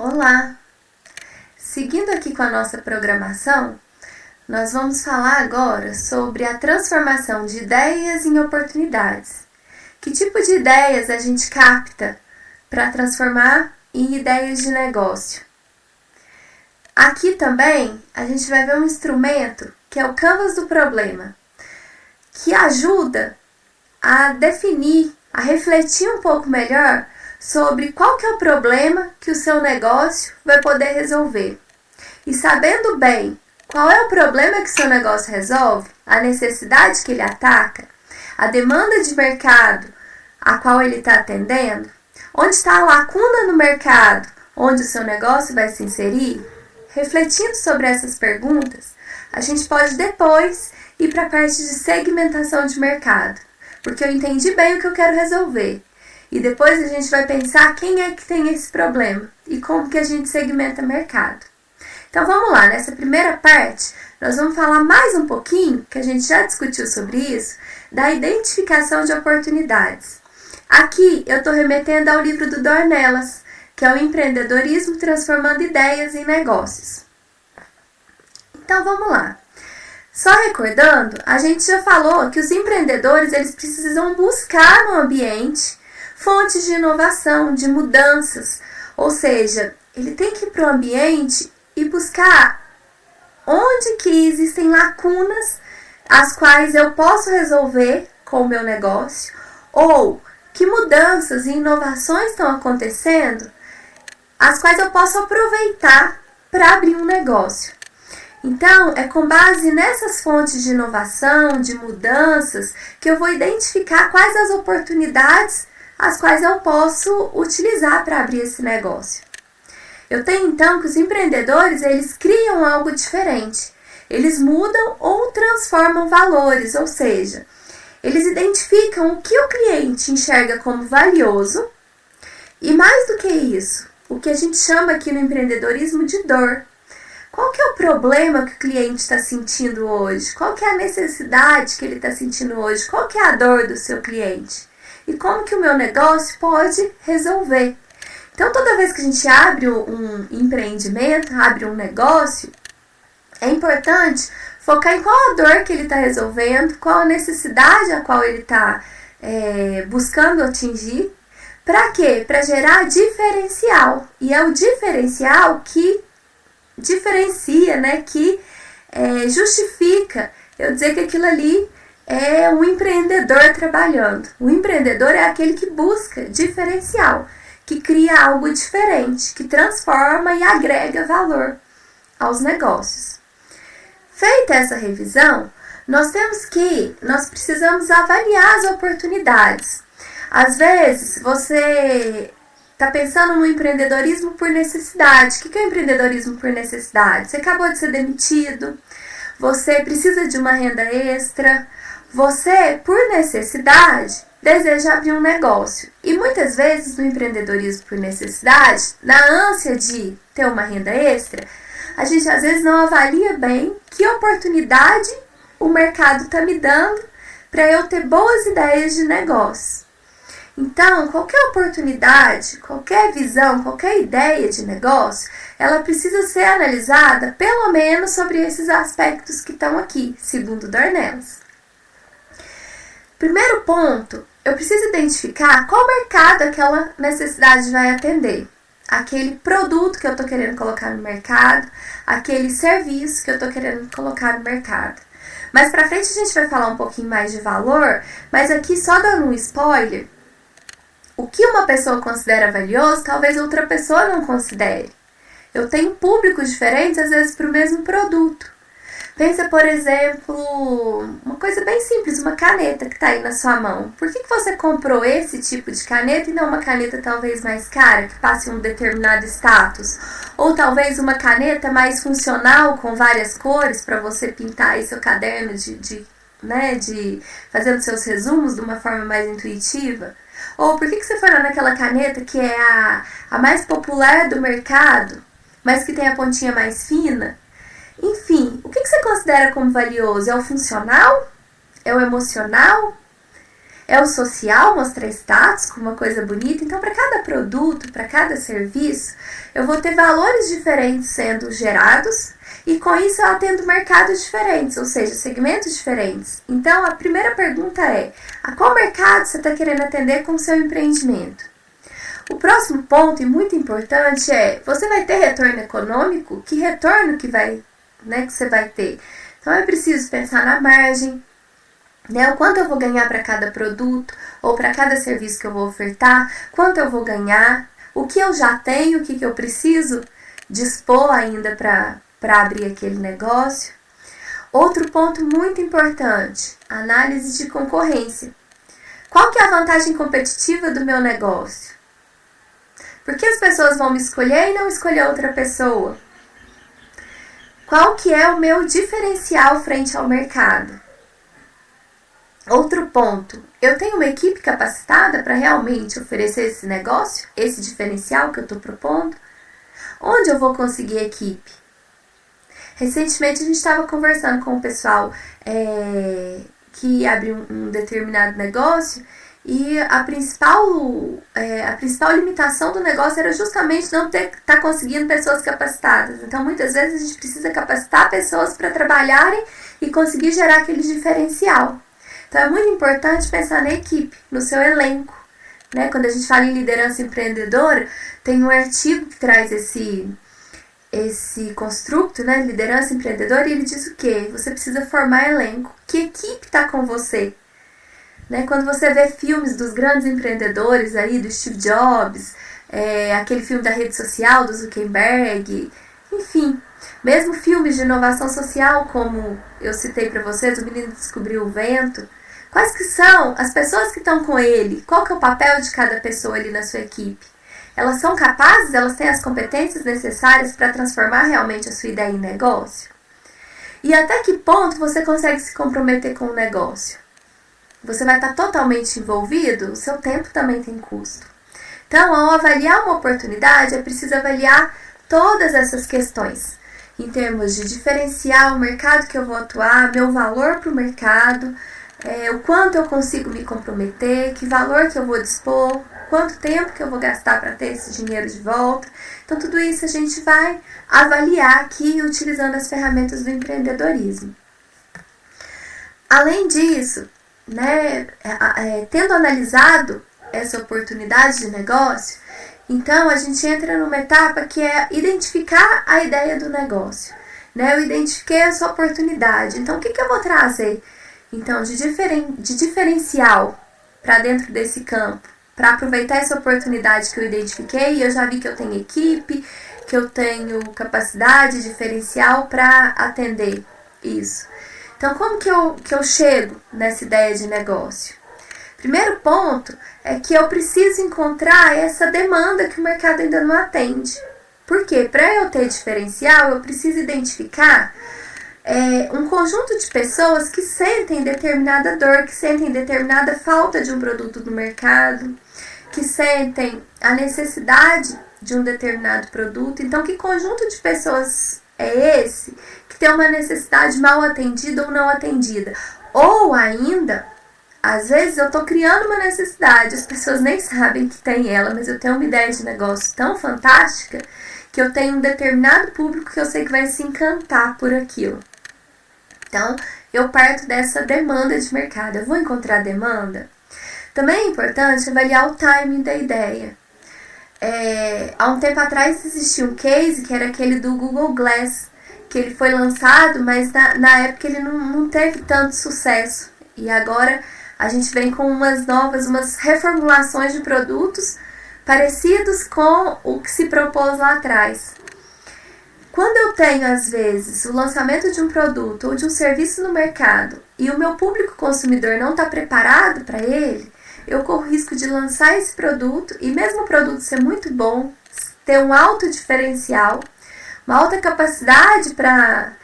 Olá! Seguindo aqui com a nossa programação, nós vamos falar agora sobre a transformação de ideias em oportunidades. Que tipo de ideias a gente capta para transformar em ideias de negócio? Aqui também a gente vai ver um instrumento que é o Canvas do Problema, que ajuda a definir, a refletir um pouco melhor sobre qual que é o problema que o seu negócio vai poder resolver. E sabendo bem qual é o problema que o seu negócio resolve, a necessidade que ele ataca, a demanda de mercado a qual ele está atendendo, onde está a lacuna no mercado, onde o seu negócio vai se inserir, refletindo sobre essas perguntas, a gente pode depois ir para a parte de segmentação de mercado, porque eu entendi bem o que eu quero resolver. E depois a gente vai pensar quem é que tem esse problema e como que a gente segmenta mercado. Então vamos lá, nessa primeira parte, nós vamos falar mais um pouquinho, que a gente já discutiu sobre isso, da identificação de oportunidades. Aqui eu estou remetendo ao livro do Dornelas, que é o Empreendedorismo Transformando Ideias em Negócios. Então vamos lá. Só recordando, a gente já falou que os empreendedores eles precisam buscar no ambiente fontes de inovação, de mudanças, ou seja, ele tem que ir para o ambiente e buscar onde que existem lacunas as quais eu posso resolver com o meu negócio, ou que mudanças e inovações estão acontecendo, as quais eu posso aproveitar para abrir um negócio. Então, é com base nessas fontes de inovação, de mudanças, que eu vou identificar quais as oportunidades as quais eu posso utilizar para abrir esse negócio. Eu tenho então que os empreendedores, eles criam algo diferente. Eles mudam ou transformam valores, ou seja, eles identificam o que o cliente enxerga como valioso e mais do que isso, o que a gente chama aqui no empreendedorismo de dor. Qual que é o problema que o cliente está sentindo hoje? Qual que é a necessidade que ele está sentindo hoje? Qual que é a dor do seu cliente? E como que o meu negócio pode resolver? Então, toda vez que a gente abre um empreendimento, abre um negócio, é importante focar em qual a dor que ele está resolvendo, qual a necessidade a qual ele está buscando atingir. Para quê? Para gerar diferencial. E é o diferencial que diferencia, que justifica eu dizer que aquilo ali é um empreendedor trabalhando. O empreendedor é aquele que busca diferencial, que cria algo diferente, que transforma e agrega valor aos negócios. Feita essa revisão, nós precisamos avaliar as oportunidades. Às vezes, você está pensando no empreendedorismo por necessidade. O que é o empreendedorismo por necessidade? Você acabou de ser demitido, você precisa de uma renda extra, você, por necessidade, deseja abrir um negócio. E muitas vezes no empreendedorismo por necessidade, na ânsia de ter uma renda extra, a gente às vezes não avalia bem que oportunidade o mercado está me dando para eu ter boas ideias de negócio. Então, qualquer oportunidade, qualquer visão, qualquer ideia de negócio, ela precisa ser analisada pelo menos sobre esses aspectos que estão aqui, segundo Dornelas. Primeiro ponto, eu preciso identificar qual mercado aquela necessidade vai atender. Aquele produto que eu estou querendo colocar no mercado, aquele serviço que eu estou querendo colocar no mercado. Mais pra frente a gente vai falar um pouquinho mais de valor, mas aqui só dando um spoiler, o que uma pessoa considera valioso, talvez outra pessoa não considere. Eu tenho públicos diferentes, às vezes, para o mesmo produto. Pensa, por exemplo, uma coisa bem simples, uma caneta que está aí na sua mão. Por que você comprou esse tipo de caneta e não uma caneta talvez mais cara, que passe um determinado status? Ou talvez uma caneta mais funcional, com várias cores, para você pintar aí seu caderno de fazendo seus resumos de uma forma mais intuitiva? Ou por que você foi lá naquela caneta que é a mais popular do mercado, mas que tem a pontinha mais fina? Enfim, o que você considera como valioso? É o funcional? É o emocional? É o social, mostrar status como uma coisa bonita. Então, para cada produto, para cada serviço, eu vou ter valores diferentes sendo gerados e com isso eu atendo mercados diferentes, ou seja, segmentos diferentes. Então, a primeira pergunta é: a qual mercado você está querendo atender com o seu empreendimento? O próximo ponto, e muito importante, é: você vai ter retorno econômico? Que retorno que você vai ter? Então, é preciso pensar na margem, o quanto eu vou ganhar para cada produto ou para cada serviço que eu vou ofertar, quanto eu vou ganhar, o que eu já tenho, o que eu preciso dispor ainda para abrir aquele negócio. Outro ponto muito importante, análise de concorrência. Qual que é a vantagem competitiva do meu negócio? Por que as pessoas vão me escolher e não escolher outra pessoa? Qual que é o meu diferencial frente ao mercado? Outro ponto, eu tenho uma equipe capacitada para realmente oferecer esse negócio, esse diferencial que eu estou propondo? Onde eu vou conseguir equipe? Recentemente a gente estava conversando com o pessoal que abriu um determinado negócio e a principal limitação do negócio era justamente não estar conseguindo pessoas capacitadas. Então, muitas vezes a gente precisa capacitar pessoas para trabalharem e conseguir gerar aquele diferencial. Então, é muito importante pensar na equipe, no seu elenco. Quando a gente fala em liderança empreendedora, tem um artigo que traz esse construto, liderança empreendedora, e ele diz o quê? Você precisa formar elenco. Que equipe está com você? Quando você vê filmes dos grandes empreendedores aí, do Steve Jobs, aquele filme da rede social, do Zuckerberg, enfim, mesmo filmes de inovação social, como eu citei para vocês, O Menino Descobriu o Vento, quais que são as pessoas que estão com ele? Qual que é o papel de cada pessoa ali na sua equipe? Elas são capazes, elas têm as competências necessárias para transformar realmente a sua ideia em negócio? E até que ponto você consegue se comprometer com o negócio? Você vai estar totalmente envolvido? O seu tempo também tem custo. Então, ao avaliar uma oportunidade, é preciso avaliar todas essas questões, em termos de diferenciar o mercado que eu vou atuar, meu valor para o mercado, o quanto eu consigo me comprometer, que valor que eu vou dispor, quanto tempo que eu vou gastar para ter esse dinheiro de volta. Então, tudo isso a gente vai avaliar aqui utilizando as ferramentas do empreendedorismo. Além disso, tendo analisado essa oportunidade de negócio, então a gente entra numa etapa que é identificar a ideia do negócio. Eu identifiquei essa oportunidade, então o que eu vou trazer de diferencial para dentro desse campo, para aproveitar essa oportunidade que eu identifiquei, e eu já vi que eu tenho equipe, que eu tenho capacidade diferencial para atender isso. Então, como que eu chego nessa ideia de negócio? Primeiro ponto é que eu preciso encontrar essa demanda que o mercado ainda não atende. Por quê? Para eu ter diferencial, eu preciso identificar um conjunto de pessoas que sentem determinada dor, que sentem determinada falta de um produto no mercado, que sentem a necessidade de um determinado produto. Então, que conjunto de pessoas é esse que tem uma necessidade mal atendida ou não atendida? Ou ainda, às vezes eu estou criando uma necessidade, as pessoas nem sabem que tem ela, mas eu tenho uma ideia de negócio tão fantástica que eu tenho um determinado público que eu sei que vai se encantar por aquilo. Então, eu parto dessa demanda de mercado. Eu vou encontrar demanda? Também é importante avaliar o timing da ideia. Há um tempo atrás existia um case que era aquele do Google Glass, que ele foi lançado, mas na época ele não teve tanto sucesso. E agora a gente vem com umas reformulações de produtos parecidos com o que se propôs lá atrás. Quando eu tenho, às vezes, o lançamento de um produto ou de um serviço no mercado e o meu público consumidor não está preparado para ele, eu corro o risco de lançar esse produto e mesmo o produto ser muito bom, ter um alto diferencial, uma alta capacidade para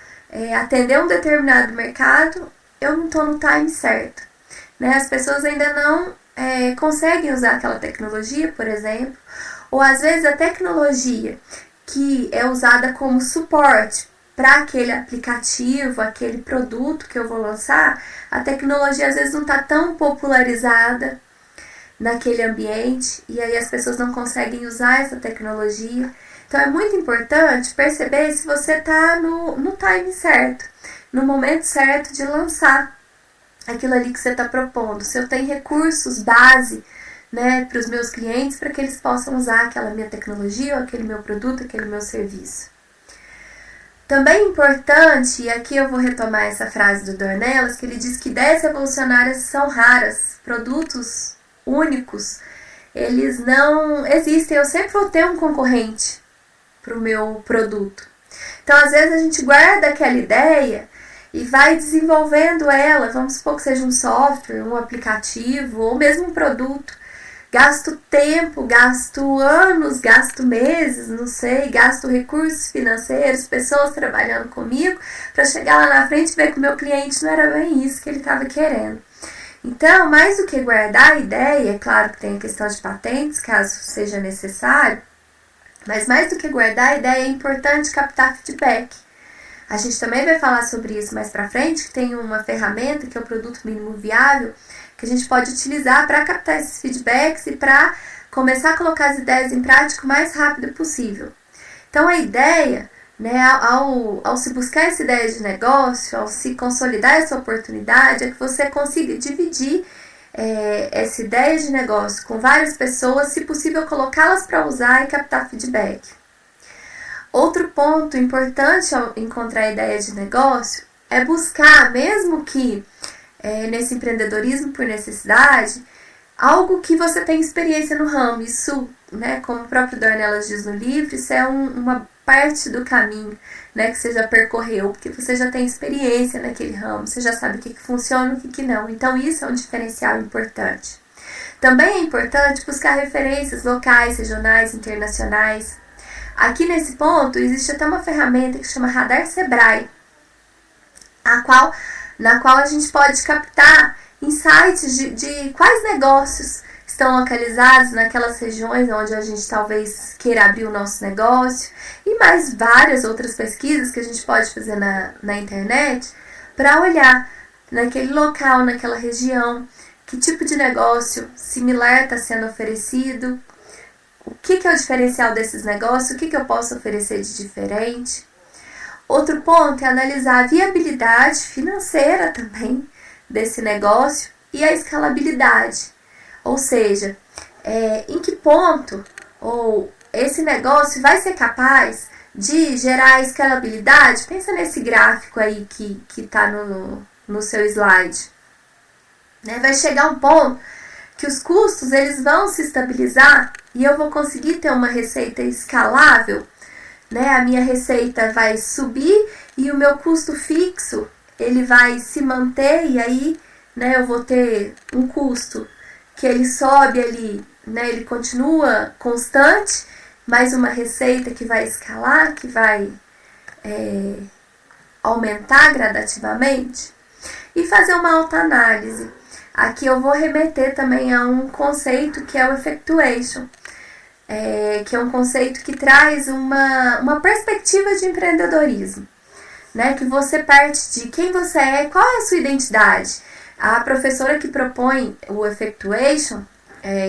atender um determinado mercado, eu não estou no time certo. As pessoas ainda não conseguem usar aquela tecnologia, por exemplo, ou às vezes a tecnologia que é usada como suporte para aquele aplicativo, aquele produto que eu vou lançar, a tecnologia às vezes não está tão popularizada naquele ambiente e aí as pessoas não conseguem usar essa tecnologia. Então é muito importante perceber se você está no time certo, no momento certo de lançar aquilo ali que você está propondo. Se eu tenho recursos base, né, para os meus clientes, para que eles possam usar aquela minha tecnologia, ou aquele meu produto, aquele meu serviço. Também é importante, e aqui eu vou retomar essa frase do Dornelas, que ele diz que ideias revolucionárias são raras, produtos únicos, eles não existem, eu sempre vou ter um concorrente para o meu produto. Então, às vezes, a gente guarda aquela ideia e vai desenvolvendo ela, vamos supor que seja um software, um aplicativo ou mesmo um produto. Gasto tempo, gasto anos, gasto meses, não sei, gasto recursos financeiros, pessoas trabalhando comigo, para chegar lá na frente e ver que o meu cliente não era bem isso que ele estava querendo. Então, mais do que guardar a ideia, é claro que tem a questão de patentes, caso seja necessário, mas mais do que guardar a ideia, é importante captar feedback. A gente também vai falar sobre isso mais pra frente, que tem uma ferramenta que é o produto mínimo viável, que a gente pode utilizar para captar esses feedbacks e para começar a colocar as ideias em prática o mais rápido possível. Então a ideia, né, ao se buscar essa ideia de negócio, ao se consolidar essa oportunidade, é que você consiga dividir essa ideia de negócio com várias pessoas, se possível colocá-las para usar e captar feedback. Outro ponto importante ao encontrar a ideia de negócio é buscar, mesmo que nesse empreendedorismo por necessidade, algo que você tem experiência no ramo. Isso, né, como o próprio Dornelas diz no livro, isso é uma parte do caminho, né, que você já percorreu, porque você já tem experiência naquele ramo, você já sabe o que funciona e o que não. Então isso é um diferencial importante. Também é importante buscar referências locais, regionais, internacionais. Aqui nesse ponto existe até uma ferramenta que chama Radar Sebrae, na qual a gente pode captar insights de quais negócios estão localizados naquelas regiões onde a gente talvez queira abrir o nosso negócio, e mais várias outras pesquisas que a gente pode fazer na internet para olhar naquele local, naquela região, que tipo de negócio similar está sendo oferecido, o que é o diferencial desses negócios, o que eu posso oferecer de diferente. Outro ponto é analisar a viabilidade financeira também desse negócio e a escalabilidade. Ou seja, em que ponto ou esse negócio vai ser capaz de gerar escalabilidade. Pensa nesse gráfico aí que está no seu slide. Né? Vai chegar um ponto que os custos eles vão se estabilizar e eu vou conseguir ter uma receita escalável, né? A minha receita vai subir e o meu custo fixo ele vai se manter, e aí, né, eu vou ter um custo que ele sobe ali, né, ele continua constante, mais uma receita que vai escalar, que vai aumentar gradativamente, e fazer uma autoanálise. Aqui eu vou remeter também a um conceito que é o effectuation, que é um conceito que traz uma perspectiva de empreendedorismo, né? Que você parte de quem você é, qual é a sua identidade. A professora que propõe o effectuation,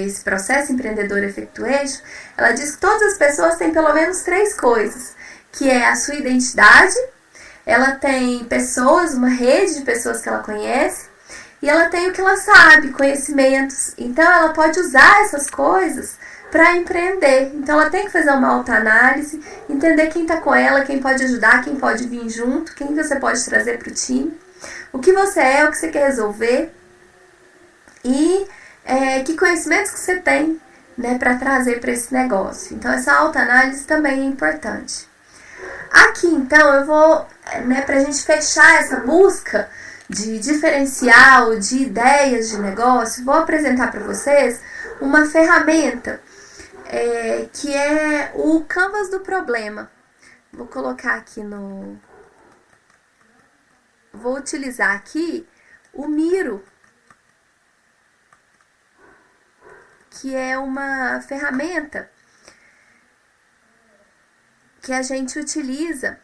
esse processo empreendedor effectuation, ela diz que todas as pessoas têm pelo menos 3 coisas, que é a sua identidade, ela tem pessoas, uma rede de pessoas que ela conhece, e ela tem o que ela sabe, conhecimentos. Então ela pode usar essas coisas para empreender. Então ela tem que fazer uma autoanálise, entender quem está com ela, quem pode ajudar, quem pode vir junto, quem você pode trazer para o time, o que você é, o que você quer resolver e que conhecimentos que você tem, né, para trazer para esse negócio. Então essa autoanálise também é importante. Aqui então eu vou, né, para a gente fechar essa busca de diferencial, de ideias de negócio, vou apresentar para vocês uma ferramenta que é o Canvas do Problema. Vou colocar aqui Vou utilizar aqui o Miro, que é uma ferramenta que a gente utiliza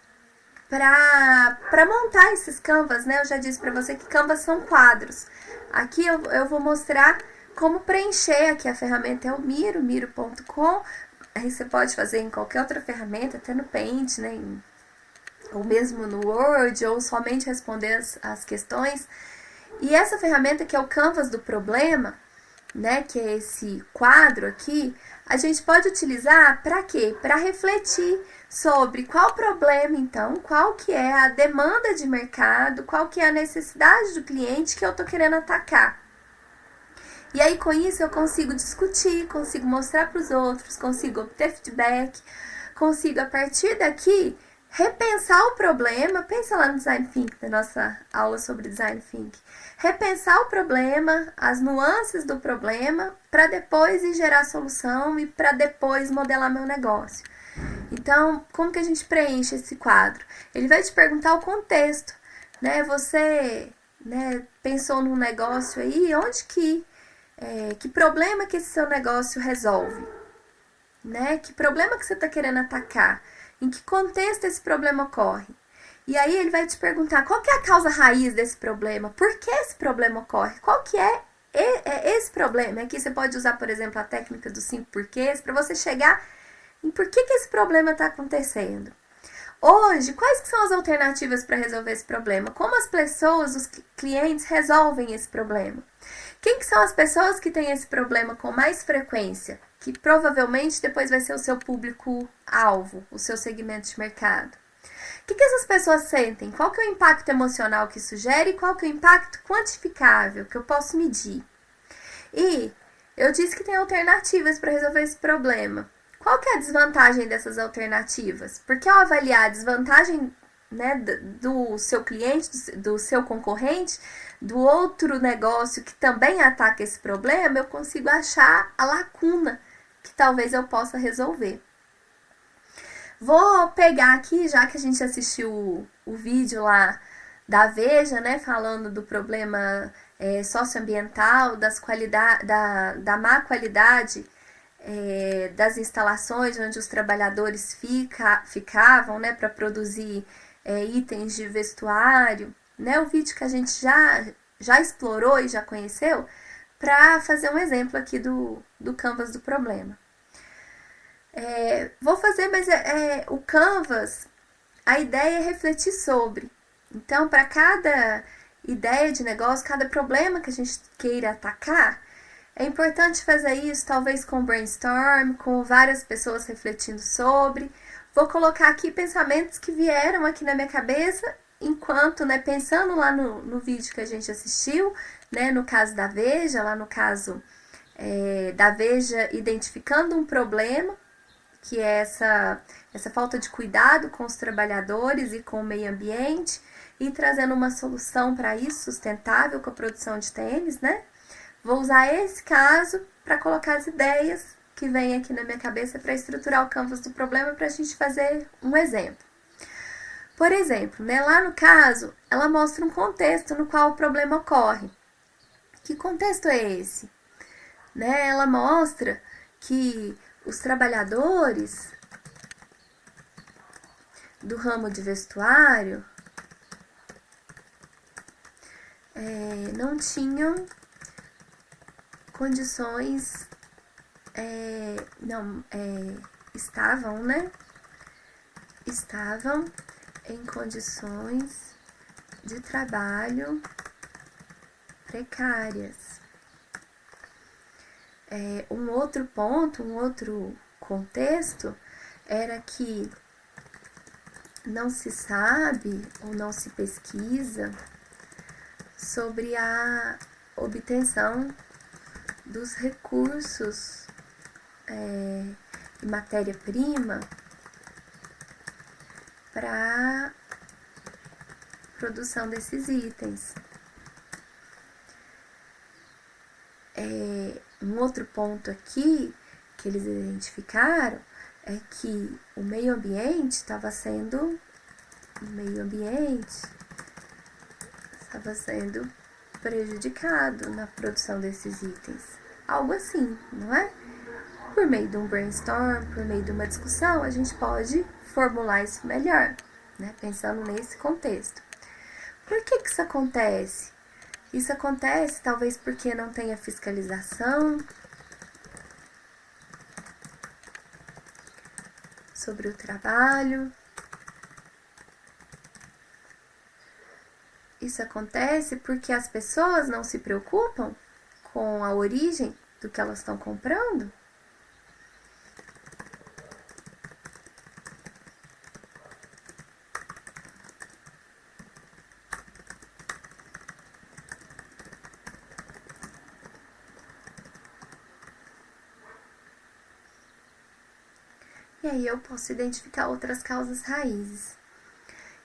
para montar esses canvas, né? Eu já disse para você que canvas são quadros. Aqui eu vou mostrar como preencher. Aqui a ferramenta é o Miro, miro.com. Aí você pode fazer em qualquer outra ferramenta, até no Paint, né? Ou mesmo no Word, ou somente responder as questões. E essa ferramenta, que é o Canvas do Problema, né, que é esse quadro aqui, a gente pode utilizar para quê? Para refletir sobre qual problema, então, qual que é a demanda de mercado, qual que é a necessidade do cliente que eu tô querendo atacar. E aí, com isso, eu consigo discutir, consigo mostrar para os outros, consigo obter feedback, consigo, a partir daqui, repensar o problema. Pensa lá no Design Thinking, da nossa aula sobre Design Thinking. Repensar o problema, as nuances do problema, para depois ir gerar solução e para depois modelar meu negócio. Então, como que a gente preenche esse quadro? Ele vai te perguntar o contexto, né? Você, né, pensou num negócio aí, onde que problema que esse seu negócio resolve? Né? Que problema que você está querendo atacar? Em que contexto esse problema ocorre? E aí ele vai te perguntar qual que é a causa raiz desse problema? Por que esse problema ocorre? Qual que é esse problema? Aqui você pode usar, por exemplo, a técnica dos 5 porquês para você chegar em por que esse problema está acontecendo. Hoje, quais que são as alternativas para resolver esse problema? Como as pessoas, os clientes, resolvem esse problema? Quem que são as pessoas que têm esse problema com mais frequência? Que provavelmente depois vai ser o seu público-alvo, o seu segmento de mercado. O que essas pessoas sentem? Qual que é o impacto emocional que isso gera e qual que é o impacto quantificável que eu posso medir? E eu disse que tem alternativas para resolver esse problema. Qual que é a desvantagem dessas alternativas? Porque ao avaliar a desvantagem, né, do seu cliente, do seu concorrente, do outro negócio que também ataca esse problema, eu consigo achar a lacuna que talvez eu possa resolver. Vou pegar aqui, já que a gente assistiu o vídeo lá da Veja, né, falando do problema socioambiental, da má qualidade das instalações onde os trabalhadores ficavam, né, para produzir itens de vestuário, né, o vídeo que a gente já explorou e já conheceu, para fazer um exemplo aqui do Canvas do problema. Vou fazer, mas o Canvas, a ideia é refletir sobre. Então, para cada ideia de negócio, cada problema que a gente queira atacar, é importante fazer isso, talvez com brainstorm, com várias pessoas refletindo sobre. Vou colocar aqui pensamentos que vieram aqui na minha cabeça, enquanto, né, pensando lá no vídeo que a gente assistiu, né, no caso da Veja, lá no caso da Veja identificando um problema, que é essa falta de cuidado com os trabalhadores e com o meio ambiente, e trazendo uma solução para isso, sustentável, com a produção de tênis, né? Vou usar esse caso para colocar as ideias que vêm aqui na minha cabeça para estruturar o canvas do problema, para a gente fazer um exemplo. Por exemplo, né, lá no caso, ela mostra um contexto no qual o problema ocorre. Que contexto é esse? Né, ela mostra que os trabalhadores do ramo de vestuário não tinham condições, estavam, né? Estavam em condições de trabalho precárias. Um outro ponto, um outro contexto era que não se sabe ou não se pesquisa sobre a obtenção dos recursos e matéria-prima para produção desses itens. Um outro ponto aqui que eles identificaram é que o meio ambiente estava sendo prejudicado na produção desses itens. Algo assim, não é? Por meio de um brainstorm, por meio de uma discussão, a gente pode formular isso melhor. né? Pensando nesse contexto. Por que isso acontece? Isso acontece talvez porque não tenha fiscalização sobre o trabalho. Isso acontece porque as pessoas não se preocupam com a origem do que elas estão comprando. E aí eu posso identificar outras causas raízes.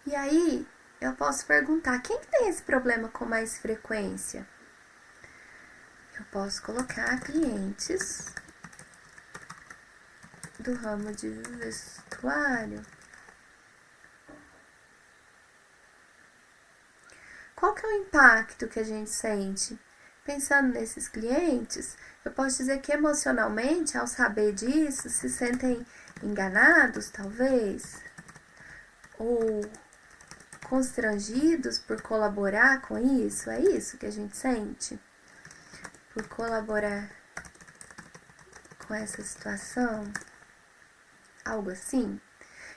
E aí eu posso perguntar, quem tem esse problema com mais frequência? Eu posso colocar clientes do ramo de vestuário. Qual que é o impacto que a gente sente? Pensando nesses clientes, eu posso dizer que emocionalmente, ao saber disso, se sentem enganados, talvez, ou constrangidos por colaborar com isso. É isso que a gente sente? Por colaborar com essa situação? Algo assim?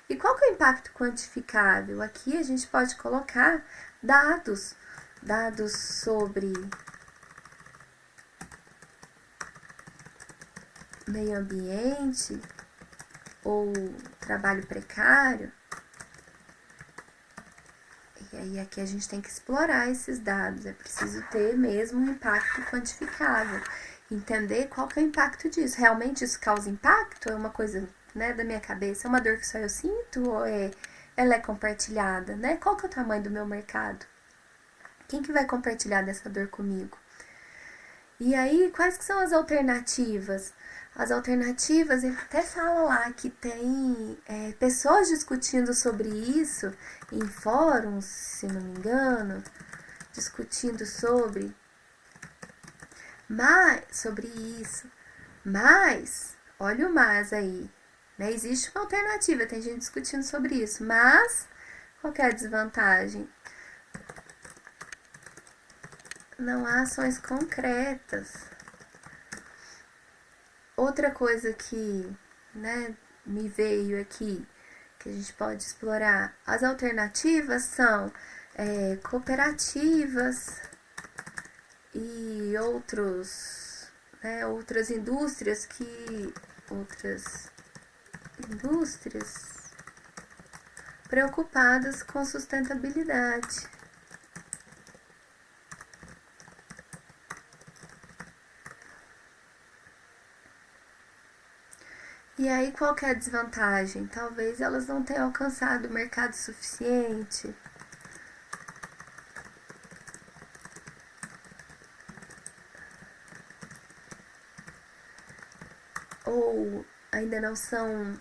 E qual que é o impacto quantificável? Aqui a gente pode colocar dados sobre meio ambiente ou trabalho precário. E aí aqui a gente tem que explorar esses dados, é preciso ter mesmo um impacto quantificável, entender qual que é o impacto disso. Realmente isso causa impacto? É uma coisa, né, da minha cabeça? É uma dor que só eu sinto ou ela é compartilhada, né? Qual que é o tamanho do meu mercado? Quem que vai compartilhar dessa dor comigo? E aí, quais que são as alternativas? As alternativas, ele até fala lá que tem pessoas discutindo sobre isso em fóruns, se não me engano, discutindo sobre isso. Mas, olha o mas aí, né? Existe uma alternativa, tem gente discutindo sobre isso, mas qual que é a desvantagem? Não há ações concretas. Outra coisa que, né, me veio aqui, que a gente pode explorar, as alternativas são cooperativas e outras indústrias preocupadas com sustentabilidade. E aí, qual que é a desvantagem? Talvez elas não tenham alcançado o mercado suficiente. Ou ainda não são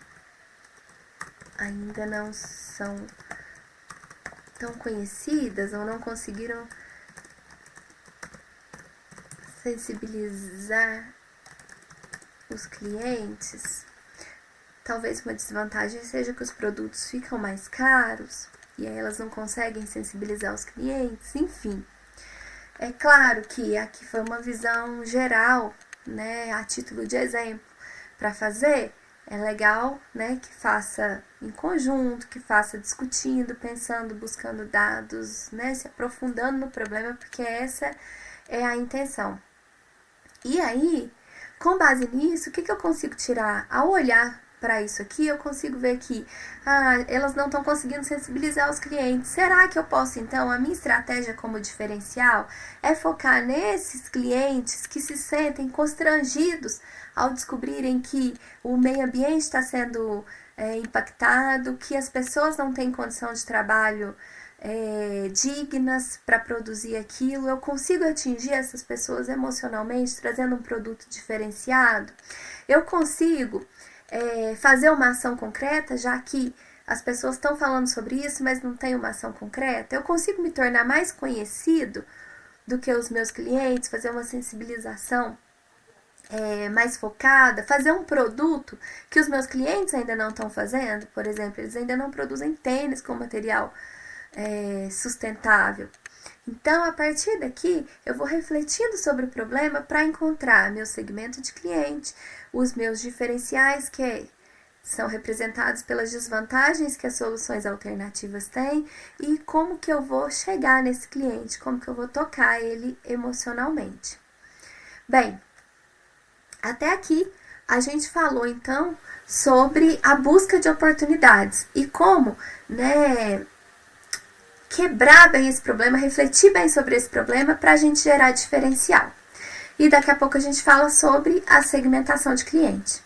tão conhecidas ou não conseguiram sensibilizar os clientes. Talvez uma desvantagem seja que os produtos ficam mais caros e aí elas não conseguem sensibilizar os clientes, enfim. É claro que aqui foi uma visão geral, né, a título de exemplo. Para fazer, é legal, né, que faça em conjunto, que faça discutindo, pensando, buscando dados, né, se aprofundando no problema, porque essa é a intenção. E aí, com base nisso, o que eu consigo tirar? Ao olhar para isso aqui, eu consigo ver que elas não estão conseguindo sensibilizar os clientes. Será que eu posso, então, a minha estratégia como diferencial é focar nesses clientes que se sentem constrangidos ao descobrirem que o meio ambiente está sendo impactado, que as pessoas não têm condição de trabalho dignas para produzir aquilo. Eu consigo atingir essas pessoas emocionalmente, trazendo um produto diferenciado. Eu consigo fazer uma ação concreta, já que as pessoas estão falando sobre isso, mas não tem uma ação concreta. Eu consigo me tornar mais conhecido do que os meus clientes, fazer uma sensibilização mais focada, fazer um produto que os meus clientes ainda não estão fazendo. Por exemplo, eles ainda não produzem tênis com material sustentável. Então, a partir daqui, eu vou refletindo sobre o problema para encontrar meu segmento de cliente, os meus diferenciais, que são representados pelas desvantagens que as soluções alternativas têm, e como que eu vou chegar nesse cliente, como que eu vou tocar ele emocionalmente. Bem, até aqui a gente falou então sobre a busca de oportunidades e como, quebrar bem esse problema, refletir bem sobre esse problema para a gente gerar diferencial. E daqui a pouco a gente fala sobre a segmentação de cliente.